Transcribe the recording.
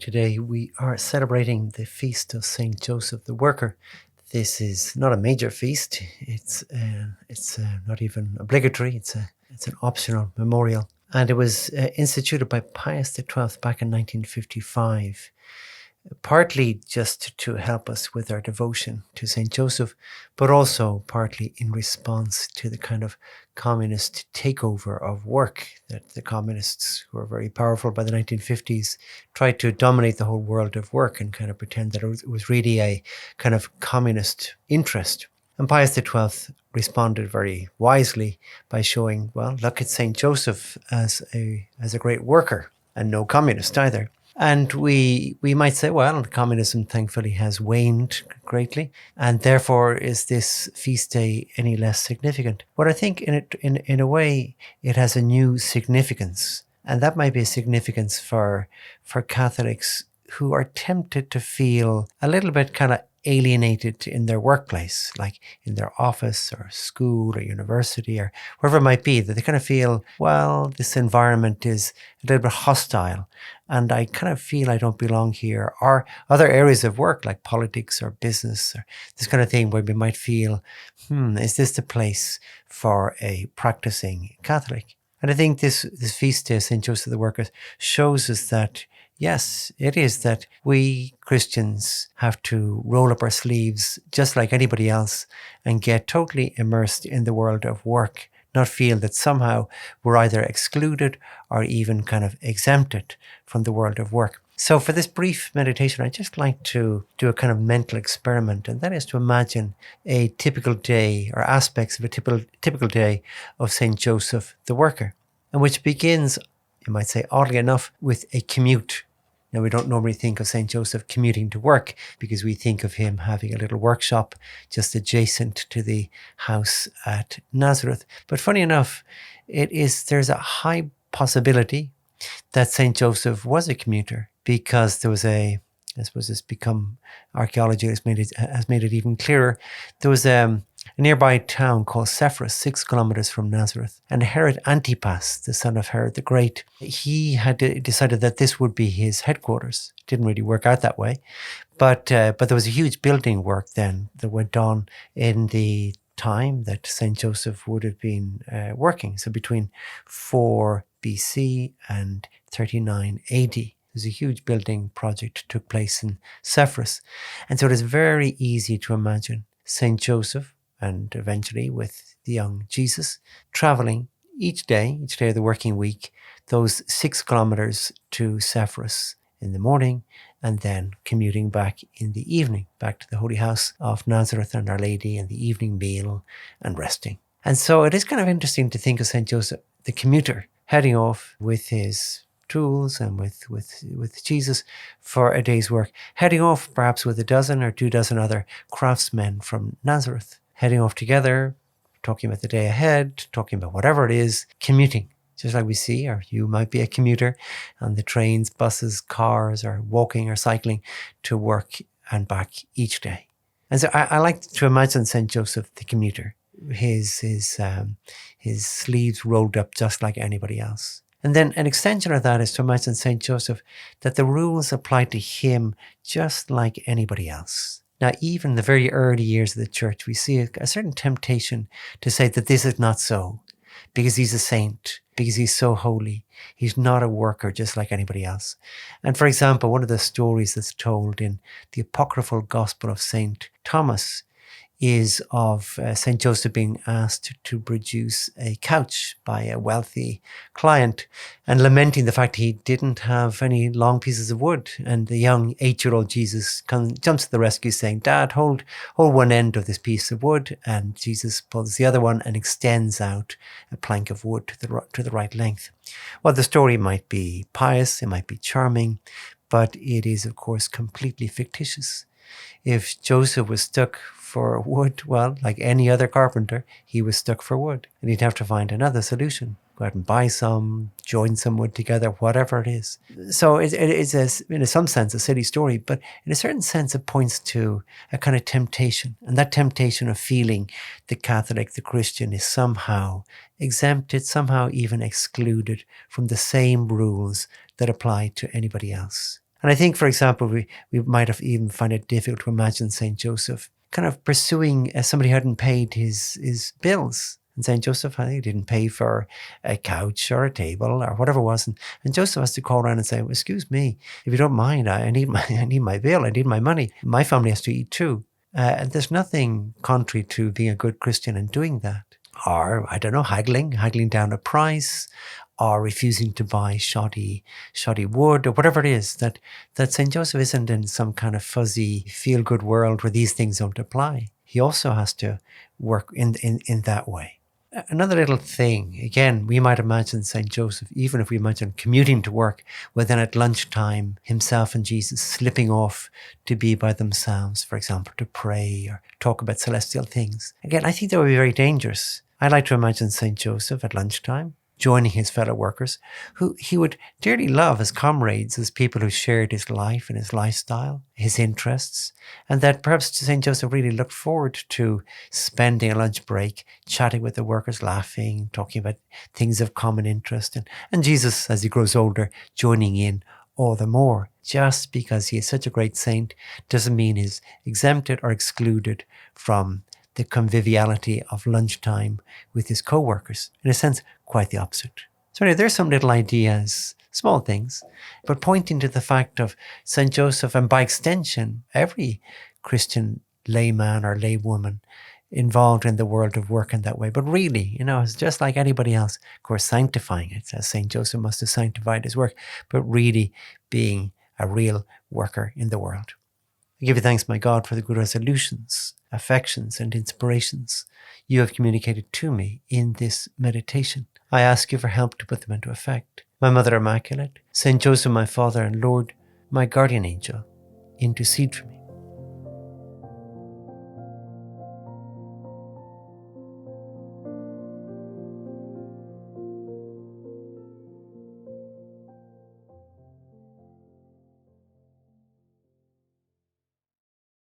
Today we are celebrating the feast of Saint Joseph the Worker. This is not a major feast. It's not even obligatory. It's an optional memorial, and it was instituted by Pius XII back in 1955. Partly just to help us with our devotion to St. Joseph, but also partly in response to the kind of communist takeover of work that the communists, who were very powerful by the 1950s, tried to dominate the whole world of work and kind of pretend that it was really a kind of communist interest. And Pius XII responded very wisely by showing, well, look at St. Joseph as a great worker and no communist either. And we might say, well, communism thankfully has waned greatly, and therefore is this feast day any less significant? But I think in a way it has a new significance, and that might be a significance for Catholics who are tempted to feel a little bit kind of alienated in their workplace, like in their office or school or university or wherever it might be, that they kind of feel, well, this environment is a little bit hostile and I kind of feel I don't belong here. Or other areas of work like politics or business or this kind of thing where we might feel, is this the place for a practicing Catholic? And I think this feast day, St. Joseph the Worker, shows us that yes, it is that we Christians have to roll up our sleeves just like anybody else and get totally immersed in the world of work, not feel that somehow we're either excluded or even kind of exempted from the world of work. So for this brief meditation, I'd just like to do a kind of mental experiment, and that is to imagine a typical day or aspects of a typical day of St. Joseph the Worker, and which begins, you might say, oddly enough, with a commute. Now, we don't normally think of St. Joseph commuting to work because we think of him having a little workshop just adjacent to the house at Nazareth. But funny enough, there's a high possibility that St. Joseph was a commuter because there was I suppose it's become, archaeology has made it even clearer. There was a nearby town called Sepphoris, 6 kilometers from Nazareth. And Herod Antipas, the son of Herod the Great, he had decided that this would be his headquarters. It didn't really work out that way. But there was a huge building work then that went on in the time that St. Joseph would have been working. So between 4 BC and 39 AD. There's a huge building project took place in Sepphoris. And so it is very easy to imagine St. Joseph and eventually with the young Jesus traveling each day of the working week, those 6 kilometers to Sepphoris in the morning and then commuting back in the evening, back to the Holy House of Nazareth and Our Lady and the evening meal and resting. And so it is kind of interesting to think of St. Joseph, the commuter, heading off with his tools and with Jesus for a day's work, heading off perhaps with 12 or 24 other craftsmen from Nazareth, heading off together, talking about the day ahead, talking about whatever it is, commuting, just like we see, or you might be a commuter on the trains, buses, cars, or walking or cycling to work and back each day. And so I like to imagine St. Joseph, the commuter, his sleeves rolled up just like anybody else. And then an extension of that is to imagine St. Joseph, that the rules apply to him just like anybody else. Now, even in the very early years of the church, we see a certain temptation to say that this is not so, because he's a saint, because he's so holy. He's not a worker just like anybody else. And for example, one of the stories that's told in the apocryphal Gospel of St. Thomas is of St. Joseph being asked to produce a couch by a wealthy client and lamenting the fact he didn't have any long pieces of wood. And the young 8-year-old Jesus jumps to the rescue saying, "Dad, hold one end of this piece of wood." And Jesus pulls the other one and extends out a plank of wood to the right length. Well, the story might be pious, it might be charming, but it is, of course, completely fictitious. If Joseph was stuck for wood, well, like any other carpenter, he was stuck for wood. And he'd have to find another solution. Go out and buy some, join some wood together, whatever it is. So it is, in some sense, a silly story, but in a certain sense, it points to a kind of temptation. And that temptation of feeling the Catholic, the Christian, is somehow exempted, somehow even excluded from the same rules that apply to anybody else. And I think, for example, we might have even find it difficult to imagine St. Joseph kind of pursuing somebody who hadn't paid his bills. And St. Joseph, I think, didn't pay for a couch or a table or whatever it was. And Joseph has to call around and say, well, excuse me, if you don't mind, I need my bill, I need my money. My family has to eat too. And there's nothing contrary to being a good Christian and doing that. Or, I don't know, haggling down a price, or refusing to buy shoddy wood, or whatever it is, that St. Joseph isn't in some kind of fuzzy, feel-good world where these things don't apply. He also has to work in that way. Another little thing, again, we might imagine St. Joseph, even if we imagine commuting to work, well then at lunchtime, himself and Jesus slipping off to be by themselves, for example, to pray or talk about celestial things. Again, I think that would be very dangerous. I like to imagine St. Joseph at lunchtime, joining his fellow workers, who he would dearly love as comrades, as people who shared his life and his lifestyle, his interests, and that perhaps St. Joseph really looked forward to spending a lunch break, chatting with the workers, laughing, talking about things of common interest, and Jesus, as he grows older, joining in all the more. Just because he is such a great saint doesn't mean he's exempted or excluded from the conviviality of lunchtime with his co-workers. In a sense, quite the opposite. So anyway, there's some little ideas, small things, but pointing to the fact of St. Joseph, and by extension, every Christian layman or laywoman involved in the world of work in that way. But really, it's just like anybody else, of course, sanctifying it, as St. Joseph must have sanctified his work, but really being a real worker in the world. I give you thanks, my God, for the good resolutions, affections, and inspirations you have communicated to me in this meditation. I ask you for help to put them into effect. My Mother Immaculate, St. Joseph, my Father and Lord, my guardian angel, intercede for me.